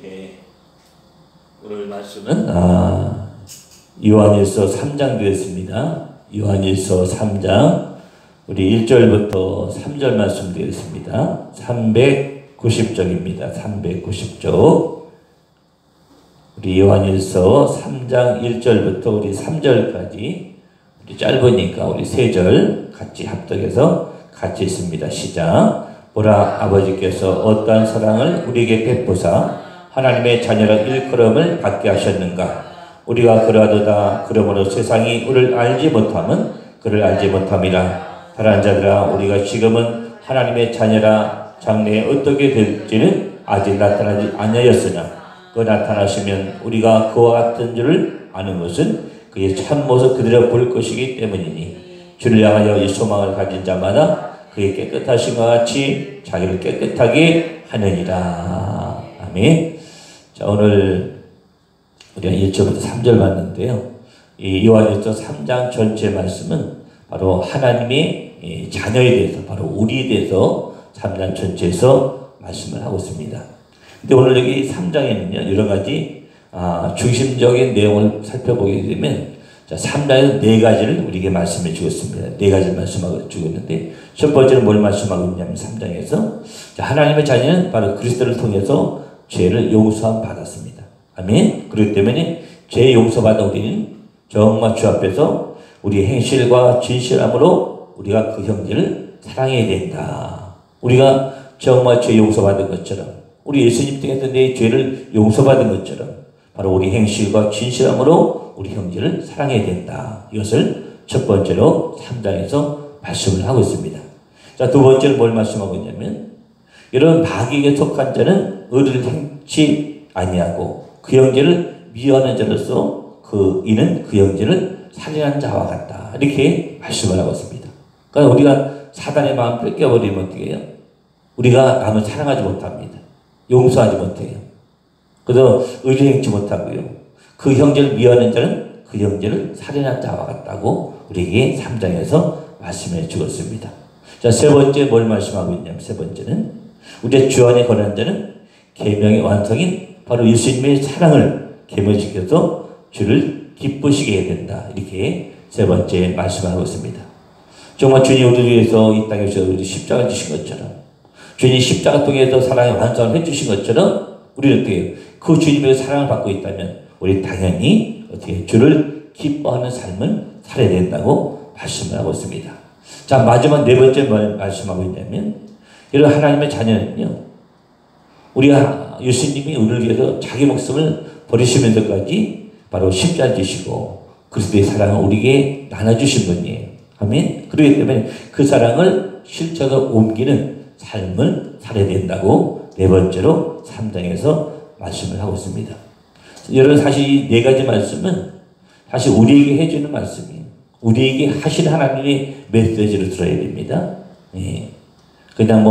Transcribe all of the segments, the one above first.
예, 오늘 말씀은 요한일서 3장 되겠습니다. 요한일서 3장 우리 1절부터 3절 말씀 되겠습니다. 390쪽입니다. 390쪽 우리 요한일서 3장 1절부터 우리 3절까지 우리 짧으니까 우리 3절 같이 합독해서 같이 있습니다. 시작. 보라, 아버지께서 어떠한 사랑을 우리에게 베푸사 하나님의 자녀라 일컬음을 받게 하셨는가. 우리가 그러하도다. 그러므로 세상이 우리를 알지 못함은 그를 알지 못함이라. 사랑하는 자들아, 우리가 지금은 하나님의 자녀라 장래에 어떻게 될지는 아직 나타나지 아니하였으나 그 나타나시면 우리가 그와 같은 줄을 아는 것은 그의 참모습 그대로 볼 것이기 때문이니 주를 향하여 이 소망을 가진 자마다 그의 깨끗하심과 같이 자기를 깨끗하게 하느니라. 아멘. 자, 오늘 우리가 1절부터 3절 봤는데요. 이 요한일서 3장 전체 말씀은 바로 하나님의 자녀에 대해서, 바로 우리에 대해서 3장 전체에서 말씀을 하고 있습니다. 근데 오늘 여기 3장에는요, 여러 가지 중심적인 내용을 살펴보게 되면, 자, 3장에서 4가지를 우리에게 말씀해 주었습니다. 4가지를 말씀하고 주고 있는데, 첫 번째는 뭘 말씀하고 있냐면 3장에서 자, 하나님의 자녀는 바로 그리스도를 통해서 죄를 용서함 받았습니다. 아멘. 그렇기 때문에 죄 용서받은 우리는 정말 주 앞에서 우리 행실과 진실함으로 우리가 그 형제를 사랑해야 된다. 우리가 정말 죄 용서받은 것처럼, 우리 예수님 통해서 내 죄를 용서받은 것처럼 바로 우리 행실과 진실함으로 우리 형제를 사랑해야 된다. 이것을 첫 번째로 3장에서 말씀을 하고 있습니다. 자, 두 번째는 뭘 말씀하고 있냐면, 여러분, 마귀에게 속한 자는 의를 행치 아니하고 그 형제를 미워하는 자로서 이는 그 형제를 살인한 자와 같다. 이렇게 말씀을 하고 있습니다. 그러니까 우리가 사단의 마음 뺏겨버리면 어떻게 해요? 우리가 남을 사랑하지 못합니다. 용서하지 못해요. 그래서 의를 행치 못하고요. 그 형제를 미워하는 자는 그 형제를 살인한 자와 같다고 우리에게 3장에서 말씀해 주었습니다. 자, 세 번째 뭘 말씀하고 있냐면, 세 번째는 우리의 주 안에 거하는 자는 계명의 완성인 바로 예수님의 사랑을 계명시켜서 주를 기쁘시게 해야 된다. 이렇게 세 번째 말씀하고 있습니다. 정말 주님 우리를 위해서 이 땅에 오셔서 우리 십자가 주신 것처럼, 주님 십자가 통해서 사랑의 완성을 해주신 것처럼 우리는 어떻게 그 주님의 사랑을 받고 있다면 우리 당연히 어떻게 주를 기뻐하는 삶을 살아야 된다고 말씀을 하고 있습니다. 자, 마지막 네 번째 뭘 말씀하고 있냐면, 이런 하나님의 자녀는요, 우리가 예수님이 우리를 위해서 자기 목숨을 버리시면서까지 바로 십자가 지시고 그리스도의 사랑을 우리에게 나눠주신 분이에요. 아멘. 그렇기 때문에 그 사랑을 실천으로 옮기는 삶을 살아야 된다고 네 번째로 3장에서 말씀을 하고 있습니다. 여러분, 사실 이 네 가지 말씀은 사실 우리에게 해주는 말씀이에요. 우리에게 하신 하나님의 메시지를 들어야 됩니다. 예. 그냥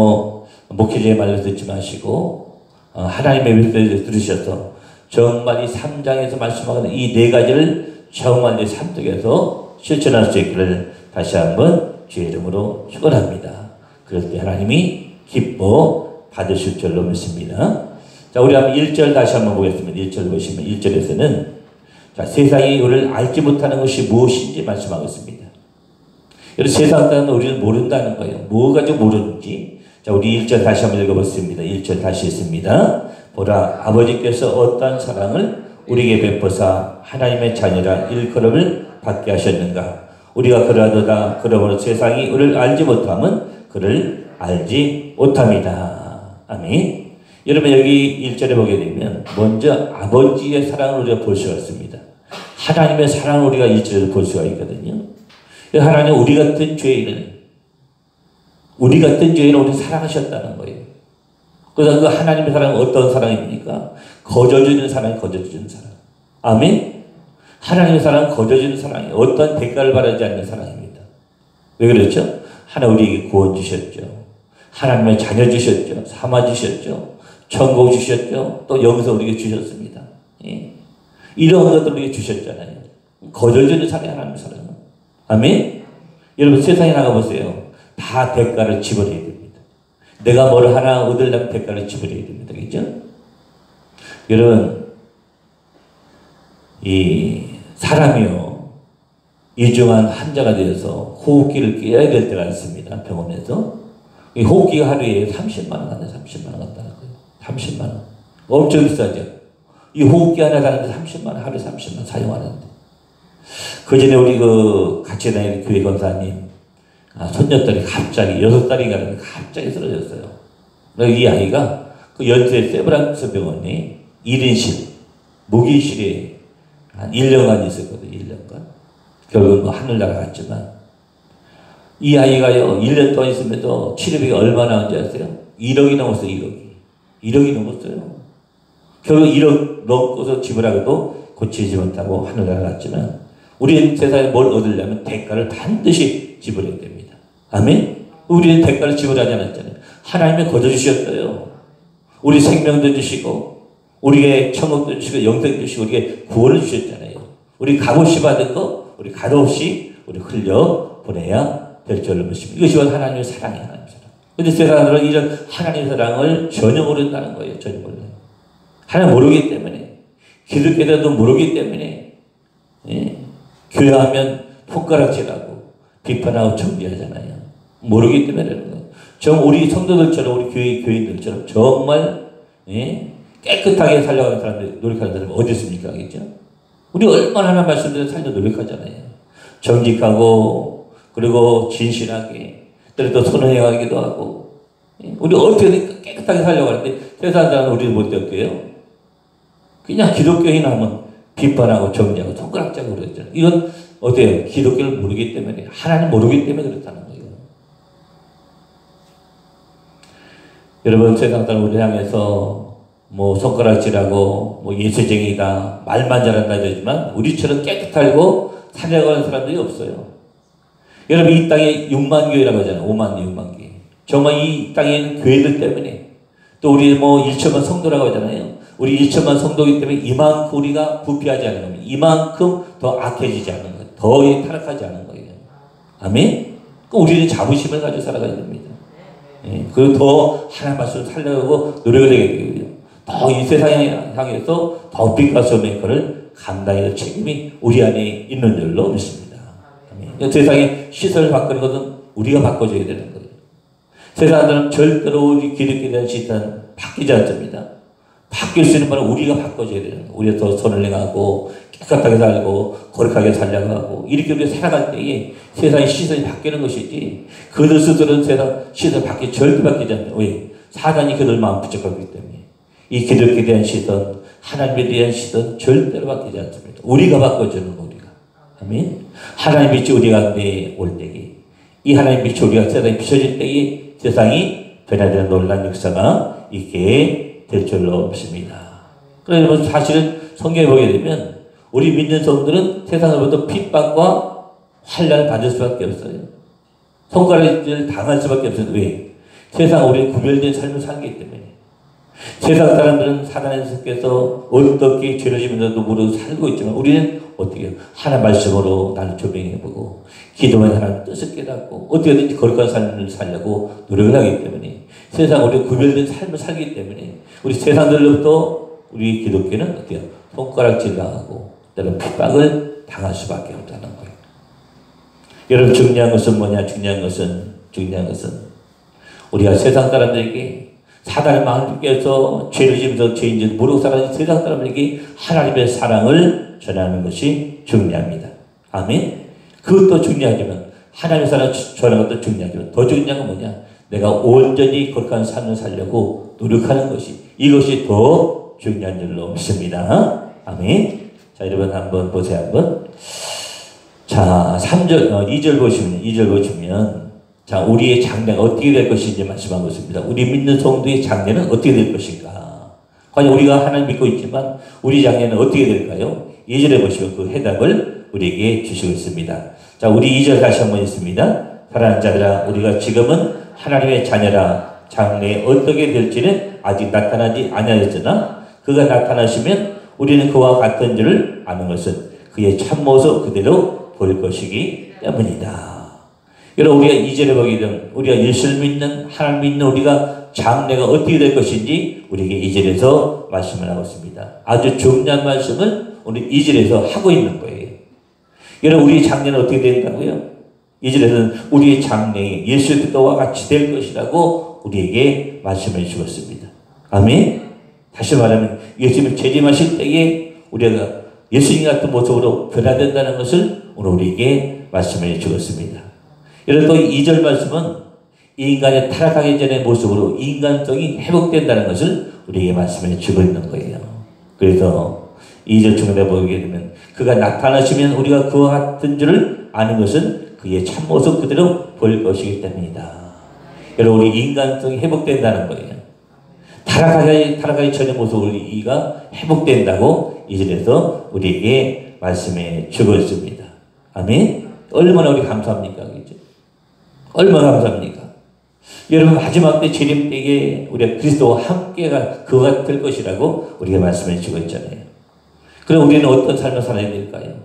목회자의 말로 듣지 마시고 하나님의 메시지를 들으셔서 정말 이 3장에서 말씀하는 이 네 가지를 정말 내 삶 속에서 실천할 수 있기를 다시 한번 주의 이름으로 축원합니다. 그럴 때 하나님이 기뻐 받으실 줄로 믿습니다. 자, 우리 한번 1절 다시 한번 보겠습니다. 1절 보시면 1절에서는 자, 세상이 우리를 알지 못하는 것이 무엇인지 말씀하고 있습니다. 여러분, 세상 사람은 우리를 모른다는 거예요. 뭐 가지고 모르는지. 자, 우리 1절 다시 한번 읽어보겠습니다. 1절 다시 있습니다. 보라, 아버지께서 어떠한 사랑을 우리에게 베푸사 하나님의 자녀라 일컬음을 받게 하셨는가. 우리가 그러하도다. 그러므로 세상이 우리를 알지 못함은 그를 알지 못함이다. 아멘. 여러분, 여기 1절에 보게 되면 먼저 아버지의 사랑을 우리가 볼 수가 있습니다. 하나님의 사랑을 우리가 1절에서 볼 수가 있거든요. 하나님 우리 같은 죄인을 우리 사랑하셨다는 거예요. 그래서 그 하나님의 사랑은 어떤 사랑입니까? 거저주는 사랑이 거저주는 사랑. 아멘. 하나님의 사랑은 거저주는 사랑이에요. 어떤 대가를 바라지 않는 사랑입니다. 왜 그렇죠? 하나님 우리에게 구원 주셨죠. 하나님의 자녀 주셨죠. 삼아 주셨죠. 천국 주셨죠. 또 여기서 우리에게 주셨습니다. 예. 이런 것들 우리에게 주셨잖아요. 거절주는 사랑이 하나님의 사랑은. 아멘. 여러분, 세상에 나가보세요. 다 대가를 지불해야 됩니다. 내가 뭘 하나 얻으려면 대가를 지불해야 됩니다. 그죠? 여러분, 이 사람이요, 이중한 환자가 되어서 호흡기를 껴야 될 때가 있습니다. 병원에서. 이 호흡기가 하루에 30만 원 간다, 30만 원 간다는 거예요. 30만 원. 엄청 비싸죠. 이 호흡기 하나 사는데 30만 원, 하루에 30만 원 사용하는데. 그 전에 우리 같이 다니는 교회 권사님, 손녀딸이 갑자기 6살인가 갑자기 쓰러졌어요. 이 아이가 그 연세 세브란스 병원에 1인실, 무기실에 한 1년간 있었거든요. 1년간. 결국은 하늘 날아갔지만, 이 아이가요, 1년 동안 있으면서 치료비가 얼마나 나온지 아세요? 1억이 넘었어요, 1억이 넘었어요. 결국 1억 넘고서 지불하고도 고치지 못하고 하늘 날아갔지만, 우리는 세상에 뭘 얻으려면 대가를 반드시 지불해야 됩니다. 아멘? 우리는 대가를 지불하지 않았잖아요. 하나님이 거둬주셨어요. 우리 생명도 주시고, 우리에게 천국도 주시고, 영생도 주시고, 우리에게 구원을 주셨잖아요. 우리 값없이 받은 거, 우리 값없이 우리 흘려 보내야 될 줄을 믿습니다. 이것이 하나님의 사랑이에요, 하나님의 사랑. 근데 세상들은 이런 하나님의 사랑을 전혀 모른다는 거예요, 전혀 몰라요. 하나님 모르기 때문에, 기독교자도 모르기 때문에, 예? 교회하면 손가락질하고 비판하고 정죄하잖아요. 모르기 때문에 그러는 거예요. 우리 성도들처럼, 우리 교인들처럼 정말, 예? 깨끗하게 살려가는 사람들, 노력하는 사람이 어디 있습니까? 그죠? 우리 얼마나 하나님 말씀대로 살려 노력하잖아요. 정직하고, 그리고 진실하게, 때로 선행하기도 하고, 예? 우리 어떻게 깨끗하게 살려가는데, 세상 사람은 우리는 못 어때요? 그냥 기독교인 하면 비판하고 정죄하고 손가락질하고 그러잖아요. 이건 어때요? 기독교를 모르기 때문에, 하나님 모르기 때문에 그렇다는 거예요. 여러분, 세상 사람 우리 향해서 뭐 손가락질하고 뭐 예수쟁이다, 말만 잘한다 이러지만 우리처럼 깨끗하고 살려가는 사람들이 없어요. 여러분, 이 땅에 6만 교회라고 하잖아요. 6만 교회. 정말 이 땅에 있는 교회들 때문에, 또 우리 뭐 1천만 성도라고 하잖아요. 우리 1천만 성도이기 때문에 이만큼 우리가 부패하지 않은 겁니다. 이만큼 더 악해지지 않은 거예요. 더 타락하지 않은 거예요. 아멘? 우리는 자부심을 가지고 살아가야 됩니다. 예, 그리고 더 하나님 말씀을 살려고 노력을 해야 되고요. 더 이 세상에 향해서 더 빛과 소명의 것을 감당해야 될 책임이 우리 안에 있는 줄로 믿습니다. 아멘. 세상에 시설을 바꾸는 것은 우리가 바꿔줘야 되는 거예요. 세상들은 절대로 우리 기독교에 대한 시선 바뀌지 않습니다. 바뀔 수 있는 바는 우리가 바꿔줘야 되는 거예요. 우리가 더 선을 행하고 깨끗하게 살고 거룩하게 살려가고 이렇게 우리가 살아갈 때에 세상의 시선이 바뀌는 것이지, 그들 스스로는 세상 시선 절대 바뀌지 않아요. 왜? 사단이 그들 마음 붙잡고 있기 때문에. 이 기독교에 대한 시선, 하나님에 대한 시선 절대로 바뀌지 않습니다. 우리가 바꿔주는 거, 우리가. 아멘. 하나님 빛이 우리 가운데 올 때에, 이 하나님 빛이 우리가 세상에 비춰질 때에 세상이 변화되는 놀라운 역사가 있게 될 줄로 믿습니다. 그래서 사실은 성경에 보게 되면 우리 믿는 성들은 세상으로부터 핍박과 환난을 받을 수밖에 없어요. 손가락질 당할 수밖에 없어요. 왜? 세상 우리는 구별된 삶을 살기 때문에. 세상 사람들은 사단에 속해서 어떻게 죄를 지면서도 모르고 살고 있지만, 우리는 어떻게 해요? 하나님 말씀으로 나를 조명해보고 기도하면 하나님 뜻을 깨닫고 어떻게든지 거룩한 삶을 살려고 노력을 하기 때문에, 세상 우리 구별된 삶을 살기 때문에 우리 세상들로부터 우리 기독교는 어떻게 해요? 손가락질 당하고 때로는 핍박을 당할 수밖에 없다는 거예요. 여러분, 중요한 것은 뭐냐? 중요한 것은 우리가 세상 사람들에게 사단의 마음을 깨서 죄를 지면서 죄인지 모르고 살아가는 세상 사람들에게 하나님의 사랑을 전하는 것이 중요합니다. 아멘. 그것도 중요하지만, 하나님의 사랑을 전하는 것도 중요하지만, 더 중요한 건 뭐냐? 내가 온전히 거룩한 삶을 살려고 노력하는 것이, 이것이 더 중요한 줄로 믿습니다. 아멘. 자, 여러분 한번 보세요. 한번. 자, 2절 보시면 자, 우리의 장래가 어떻게 될 것인지 말씀하고 있습니다. 우리 믿는 성도의 장래는 어떻게 될 것인가? 과연 우리가 하나님 믿고 있지만 우리 장래는 어떻게 될까요? 2절에 보시면 그 해답을 우리에게 주시고 있습니다. 자, 우리 2절 다시 한번 읽습니다. 사랑하는 자들아, 우리가 지금은 하나님의 자녀라. 장래에 어떻게 될지는 아직 나타나지 아니하였으나 그가 나타나시면 우리는 그와 같은 줄을 아는 것은 그의 참모습 그대로 볼 것이기 때문이다. 여러분, 우리가 2절에 보게 되면 우리가 예수를 믿는, 하나님 믿는 우리가 장래가 어떻게 될 것인지 우리에게 2절에서 말씀을 하고 있습니다. 아주 중요한 말씀을 우리 2절에서 하고 있는 거예요. 여러분, 우리의 장래는 어떻게 된다고요? 2절에서는 우리의 장래에 예수 그리스도와 같이 될 것이라고 우리에게 말씀해 주었습니다. 아멘. 다시 말하면 예수님이 재림하실 때에 우리가 예수님 같은 모습으로 변화된다는 것을 오늘 우리에게 말씀해 주었습니다. 여러분, 또 2절 말씀은 인간의 타락하기 전의 모습으로 인간성이 회복된다는 것을 우리에게 말씀해 주고 있는 거예요. 그래서 2절 중간에 보게 되면 그가 나타나시면 우리가 그와 같은 줄을 아는 것은 그의 참모습 그대로 볼 것이기 때문이다. 여러분, 우리 인간성이 회복된다는 거예요. 타락하기 전의 모습으로 우리가 회복된다고 2절에서 우리에게 말씀해 주고 있습니다. 아멘. 얼마나 우리 감사합니까? 그죠? 얼마나 감사합니까? 여러분, 마지막 때 재림 때에 우리가 그리스도와 함께가 그와 같을 것이라고 우리가 말씀해 주고 있잖아요. 그럼 우리는 어떤 삶을 살아야 될까요?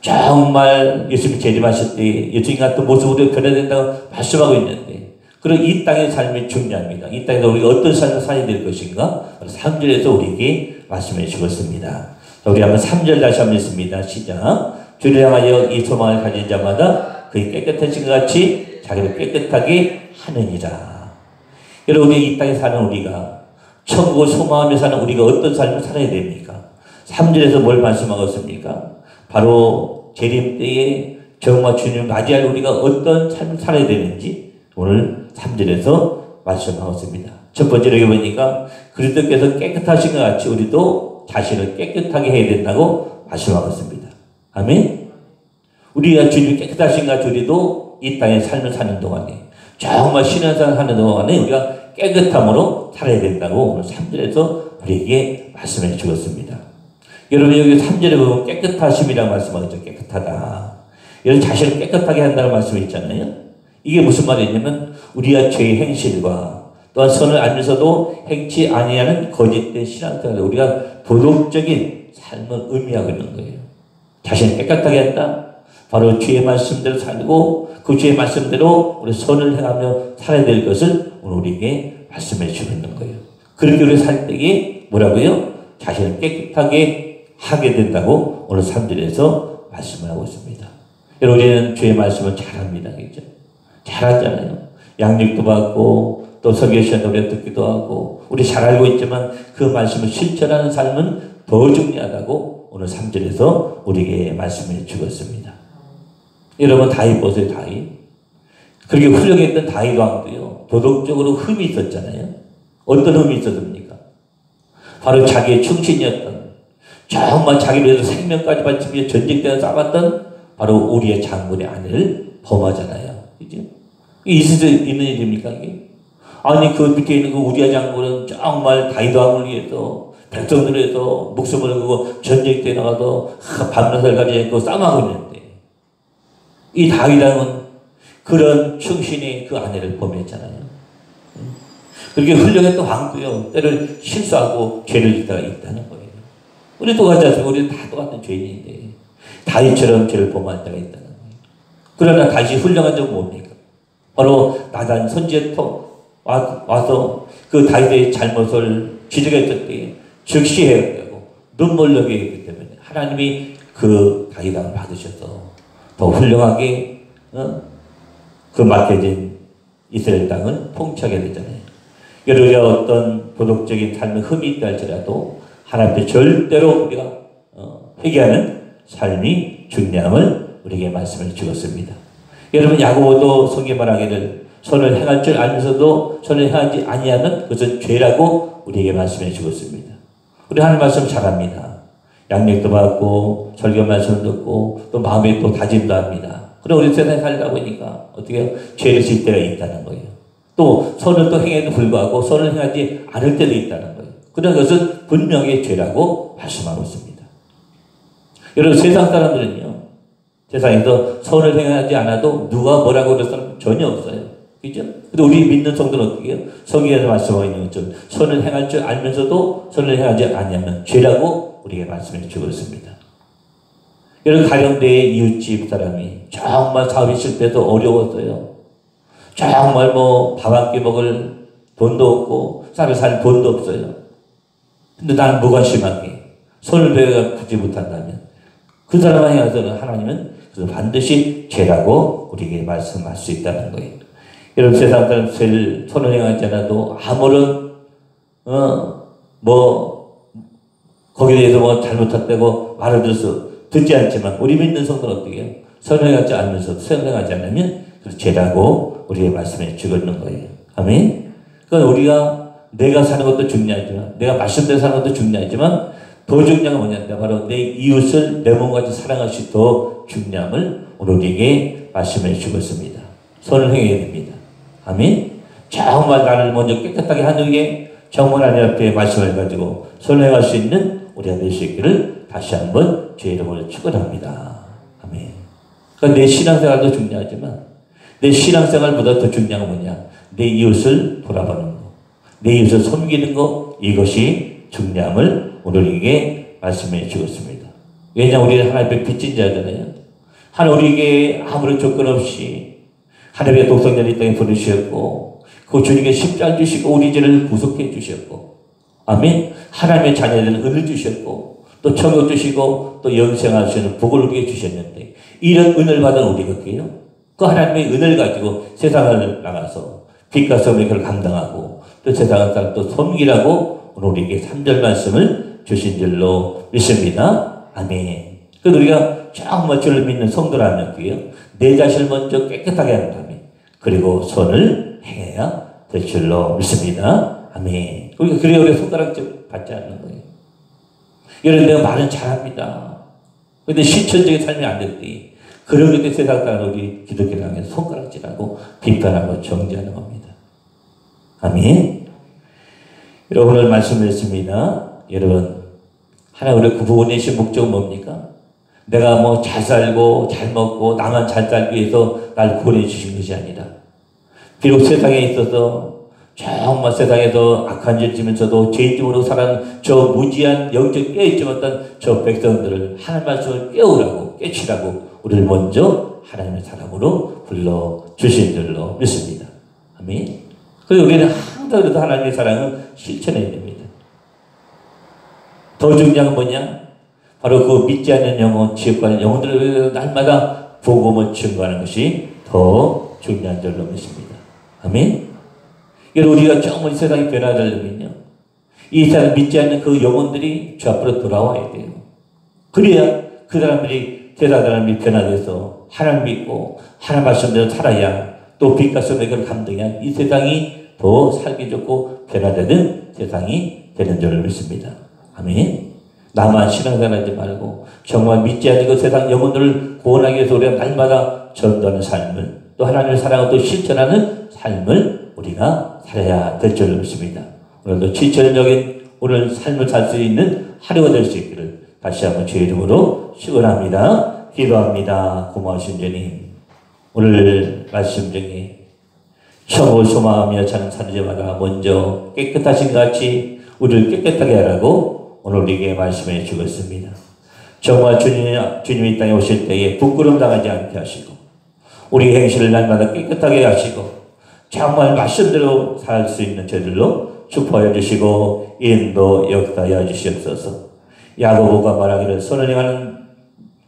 정말 예수님이 재림하실 때 예수님 같은 모습으로 변화된다고 말씀하고 있는데, 그럼 이 땅의 삶이 중요합니다. 이 땅에서 우리가 어떤 삶을 살아야 될 것인가? 3절에서 우리에게 말씀해 주었습니다. 우리 한번 3절 다시 한번 읽습니다. 시작. 주를 향하여 이 소망을 가진 자마다 그의 깨끗하신 것 같이 자기를 깨끗하게 하느니라. 여러분, 우리 이 땅에 사는 우리가, 천국을 소망하며 사는 우리가 어떤 삶을 살아야 됩니까? 3절에서 뭘 말씀하고 있습니까? 바로 재림 때에 정말 주님을 맞이할 우리가 어떤 삶을 살아야 되는지 오늘 3절에서 말씀하고 있습니다. 첫 번째로 여기 보니까 그리스도께서 깨끗하신 것 같이 우리도 자신을 깨끗하게 해야 된다고 말씀하고 있습니다. 아멘. 우리가 주님이 깨끗하신 것 같이 우리도 이 땅에 삶을 사는 동안에, 정말 신앙생활 하는 동안에 우리가 깨끗함으로 살아야 된다고 오늘 3절에서 우리에게 말씀해 주었습니다. 여러분, 여기 3절에 보면 깨끗하심이라고 말씀하죠. 깨끗하다. 여러분, 자신을 깨끗하게 한다는 말씀이 있잖아요. 이게 무슨 말이냐면 우리가 죄의 행실과 또한 선을 알면서도 행치 아니하는 거짓된 신앙생활을, 우리가 도덕적인 삶을 의미하고 있는 거예요. 자신을 깨끗하게 한다. 바로 주의 말씀대로 살고 그 주의 말씀대로 우리 선을 행하며 살아야 될 것을 오늘 우리에게 말씀해 주고 있는 거예요. 그렇게 우리 살 때에 뭐라고요? 자신을 깨끗하게 하게 된다고 오늘 3절에서 말씀을 하고 있습니다. 여러분, 우리는 주의 말씀을 잘합니다. 그죠? 잘하잖아요. 양육도 받고 또 설교시간 노래 듣기도 하고 우리 잘 알고 있지만 그 말씀을 실천하는 삶은 더 중요하다고 오늘 3절에서 우리에게 말씀해 주었습니다. 여러분, 다윗 보세요. 다윗. 그렇게 훌륭했던 다윗 왕도요, 도덕적으로 흠이 있었잖아요. 어떤 흠이 있었습니까? 바로 자기의 충신이었던, 정말 자기를 위해서 생명까지 바치며 전쟁때에 싸웠던 바로 우리의 장군의 아내를 범하잖아요. 그죠? 이게 있을 수 있는 일입니까, 이게? 아니, 그 밑에 있는 그 우리의 장군은 정말 다윗 왕을 위해서, 백성들을 위해서 목숨을 걸고 전쟁때에 나가서 밤낮을 가지고 싸움하고 있는데, 이 다윗 왕은 그런 충신의 그 아내를 범했잖아요. 그렇게 훌륭했던 왕도요, 때를 실수하고 죄를 짓다가 있다는 거예요. 우리 똑같지 않습니까? 우리는 다 똑같은 죄인인데 다윗처럼 죄를 범할 때가 있다는 거예요. 그러나 다윗이 훌륭한 점은 뭡니까? 바로 나단 선지에 와서 그 다윗의 잘못을 지적했을 때 즉시 해결하고 눈물나게 했기 때문에 하나님이 그 다윗 왕을 받으셔서 더 훌륭하게 그 맡겨진 이스라엘 땅을 통치하게 되잖아요. 여러분의 어떤 도덕적인 삶의 흠이 있다 할지라도 하나님 앞에 절대로 우리가 회개하는 삶이 중요함을 우리에게 말씀을 주었습니다. 여러분, 야고보도 성경에 말하기를 선을 행할 줄 알면서도 선을 행하지 아니하면 그것은 죄라고 우리에게 말씀해 주었습니다. 우리 하나님 말씀 잘합니다. 양력도 받고 설교 말씀 듣고 또 마음에 또 다짐도 합니다. 그럼 우리 세상에 살다 보니까 어떻게 해요? 죄를 질 때가 있다는 거예요. 또 선을 또 행해도 불구하고 선을 행하지 않을 때도 있다는 거예요. 그런 것은 분명히 죄라고 말씀하고 있습니다. 여러분, 세상 사람들은요, 세상에서 선을 행하지 않아도 누가 뭐라고 그럴 사람 전혀 없어요. 그죠? 근데 우리 믿는 성도는 어떻게 해요? 성경에서 말씀하고 있는 것처럼 선을 행할 줄 알면서도 선을 행하지 않으면 죄라고 우리에게 말씀해 주고 있습니다. 이런 가령대의 이웃집 사람이 정말 사업이 실패해도 어려웠어요. 정말 뭐 밥 한 끼 먹을 돈도 없고 쌀을 살 돈도 없어요. 근데 나는 무관심하게 손을 베어주지 못한다면 그 사람을 향해서는 하나님은 반드시 죄라고 우리에게 말씀할 수 있다는 거예요. 여러분, 세상 사람 손을 행하지 않아도 아무런 거기에 대해서 뭐 잘못했다고 말을 들어서 듣지 않지만 우리 믿는 성도는 어떻게 해요? 선행하지 않으면서 선행하지 않으면 죄라고 우리의 말씀에 죽었는 거예요. 아멘. 그러니까 우리가 내가 사는 것도 중요하지만 내가 말씀대로 사는 것도 중요하지만 더 중요한 건 뭐냐면 바로 내 이웃을 내 몸같이 사랑할 수 더 중요함을 오늘 우리에게 말씀해 주었습니다. 선을 행해야 됩니다. 아멘. 정말 나를 먼저 깨끗하게 하는 게 정말 하나님 앞에 말씀을 가지고 선을 행할 수 있는 우리가 될 수 있기를 다시 한번 주의 이름으로 축원합니다. 아멘. 그러니까 내 신앙생활도 중요하지만 내 신앙생활보다 더 중요한 건 뭐냐? 내 이웃을 돌아보는 거, 내 이웃을 섬기는 거, 이것이 중요함을 오늘에게 말씀해 주었습니다. 왜냐하면 우리는 하나님의 빚진 자잖아요. 하나님 우리에게 아무런 조건 없이 하나님의 독생자를 이 땅에 보내주셨고 그 주님께 십자가를 주시고 우리 죄를 구속해 주셨고 아멘. 하나님의 자녀들은 은을 주셨고 또 천국 주시고 또 영생할 수 있는 복을 우리에게 주셨는데 이런 은을 받은 우리가 어때요? 그 하나님의 은을 가지고 세상을 나가서 빛과 소금의 걸 감당하고 또 세상을 따라 또 섬기라고 오늘 우리에게 3절 말씀을 주신 줄로 믿습니다. 아멘. 그래서 우리가 정말 주를 믿는 성도라면 어때요? 내 자신을 먼저 깨끗하게 한 다음에 그리고 선을 행해야 될 줄로 믿습니다. 아멘. 그래야 우리 손가락질 받지 않는 거예요. 여러분, 내가 말은 잘합니다. 근데 실천적인 삶이 안 될 때, 그런 것 때문에 세상 사람 우리 기독교를 향해서 손가락질하고 비판하고 정죄하는 겁니다. 아멘. 여러분, 오늘 말씀드렸습니다. 여러분, 하나님 우리 구원이신 목적은 뭡니까? 내가 뭐 잘 살고 잘 먹고 나만 잘 살기 위해서 날 구원해 주신 것이 아니라 비록 세상에 있어서 정말 세상에서 악한 짓을 지면서도 죄인적으로 살아가는 저 무지한 영적 깨어있지 못한 저 백성들을 하나님 말씀을 깨우라고 깨치라고 우리를 먼저 하나님의 사람으로 불러주신 줄로 믿습니다. 아멘. 그래서 우리는 항상 그래도 하나님의 사랑을 실천해야 됩니다. 더 중요한 건 뭐냐? 바로 그 믿지 않는 영혼, 지옥 가는 영혼들을 날마다 복음을 증거하는 것이 더 중요한 줄로 믿습니다. 아멘. 여러분, 우리가 정말 세상이 변화되려면요, 이 세상 믿지 않는 그 영혼들이 주 앞으로 돌아와야 돼요. 그래야 그 사람들이 세상 사람이 변화돼서 하나님 믿고 하나님 말씀대로 살아야 또 빛과 소금의 걸 감당해야 이 세상이 더 살기 좋고 변화되는 세상이 되는 줄을 믿습니다. 아멘. 나만 신앙생활하지 말고 정말 믿지 않는 그 세상 영혼들을 구원하기 위해서 우리가 날마다 전도하는 삶을 또 하나님을 사랑하고 또 실천하는 삶을 우리가 살아야 될 줄을 믿습니다. 오늘도 실천적인 오늘 삶을 살 수 있는 하루가 될 수 있기를 다시 한번 주의 이름으로 축원합니다. 기도합니다. 고마우신 주님, 오늘 말씀 중에 천국을 소망하며 사는 자마다 먼저 깨끗하신 것 같이 우리를 깨끗하게 하라고 오늘 우리에게 말씀해 주셨습니다. 정말 주님이 이 땅에 오실 때에 부끄러움 당하지 않게 하시고 우리 행실을 날마다 깨끗하게 하시고 정말 말씀대로 살 수 있는 저들로 축복해 주시고 인도 역사하여 주시옵소서. 야고보가 말하기를 선을 행하는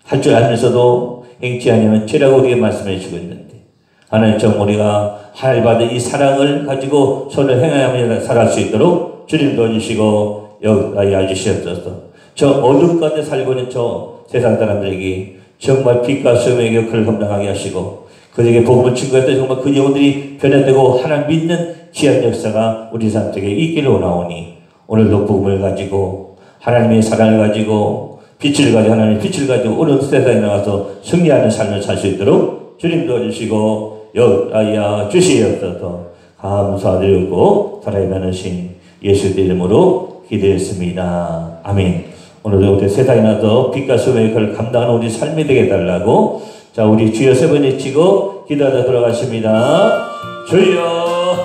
할 줄 알면서도 행치 아니면 죄라고 우리에게 말씀해 주고 있는데 하나님 정말 우리가 하나님 받은 이 사랑을 가지고 선을 행하며 살아갈 수 있도록 주님 도와주시고 역사하여 주시옵소서. 저 어둠 가운데 살고 있는 저 세상 사람들에게 정말 빛과 소금의 역할을 감당하게 하시고 그들에게 복음을 증거할 때 정말 그 영혼들이 변화되고 하나님 믿는 귀한 역사가 우리 사람들에게 있기를 원하오니 오늘도 복음을 가지고 하나님의 사랑을 가지고 빛을 가지고 하나님의 빛을 가지고 어느 세상에 나가서 승리하는 삶을 살 수 있도록 주님 도와주시고 역사하여 주시옵소서. 감사드리고 살아야 하신 예수 이름으로 기도했습니다. 아멘. 오늘도 우리 세상에 나서 빛과 소금의 역할을 감당하는 우리 삶이 되게 해달라고 자 우리 주여 세 번 외치고 기도하다 돌아가십니다. 주여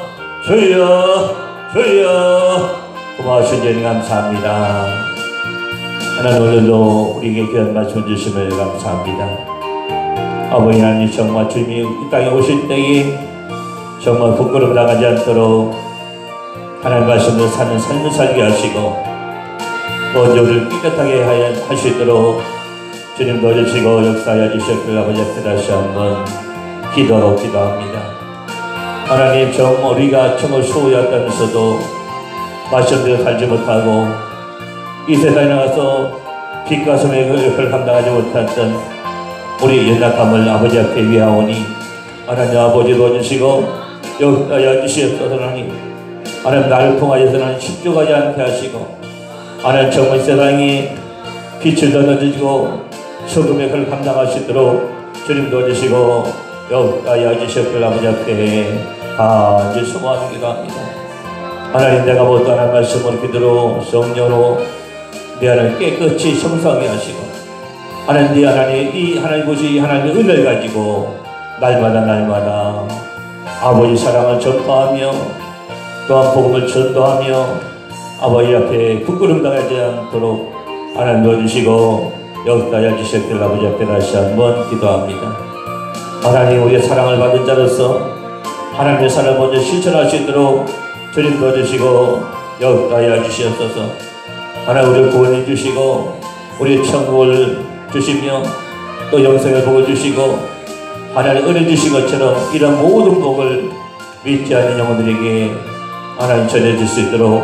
주여 주여 고마우신 주님 감사합니다. 하나님 오늘도 우리에게 귀한 말씀 주심을 감사합니다. 아버지 하나님 정말 주님이 이 땅에 오실 때에 정말 부끄러움 당하지 않도록 하나님 말씀을 사는 삶을 살게 하시고 먼저 우리를 깨끗하게 할 수 있도록 주님 도와주시고 역사하여 주셨길 아버지 앞에 다시 한번 기도합니다. 하나님 정말 우리가 정말 수호였다면서도 말씀대로 살지 못하고 이 세상에 나가서 빛과 소명의 역할을 감당하지 못했던 우리 연약함을 아버지 앞에 위하오니 하나님 아버지 도와주시고 역사하여 주시옵소서. 하나님 나를 통하여서 나는 십조가지 않게 하시고 하나님 정말 세상에 빛을 던져주시고 소금의 역할을 감당할 수 있도록 주님 도와주시고 역사하여 주시옵소서. 아버지 앞에 간절히 소망하는 기도합니다. 하나님 내가 못하는 말씀을 기도로 성령으로 내 하나님 깨끗이 성성하게 하시고 하나님 내 하나님 이 하나님 것이 하나님의 은혜를 가지고 날마다 아버지 사랑을 전파하며 또한 복음을 전도하며 아버지 앞에 부끄러움 당하지 않도록 하나님 도와주시고 역사하여 주셨길 아버지 앞에 다시 한번 기도합니다. 하나님 우리의 사랑을 받은 자로서 하나님의 사랑을 먼저 실천할 수 있도록 주님 도와주시고 역사하여 주시옵소서. 하나님 우리를 구원해 주시고 우리의 천국을 주시며 또 영생의 복을 주시고 하나님 은혜 주신 것처럼 이런 모든 복을 믿지 않는 영혼들에게 하나님 전해줄 수 있도록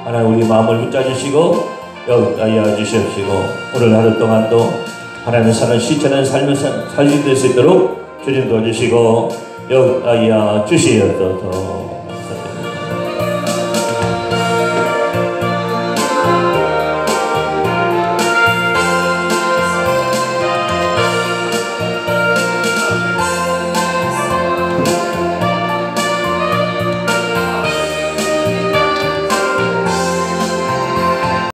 하나님 우리 마음을 붙잡으시고 역사하여 주시옵시고 오늘 하루 동안도 하나님의 사는 실천하는 삶을 살게 될 수 있도록 주님 도와주시고 역사하여 주시옵소서.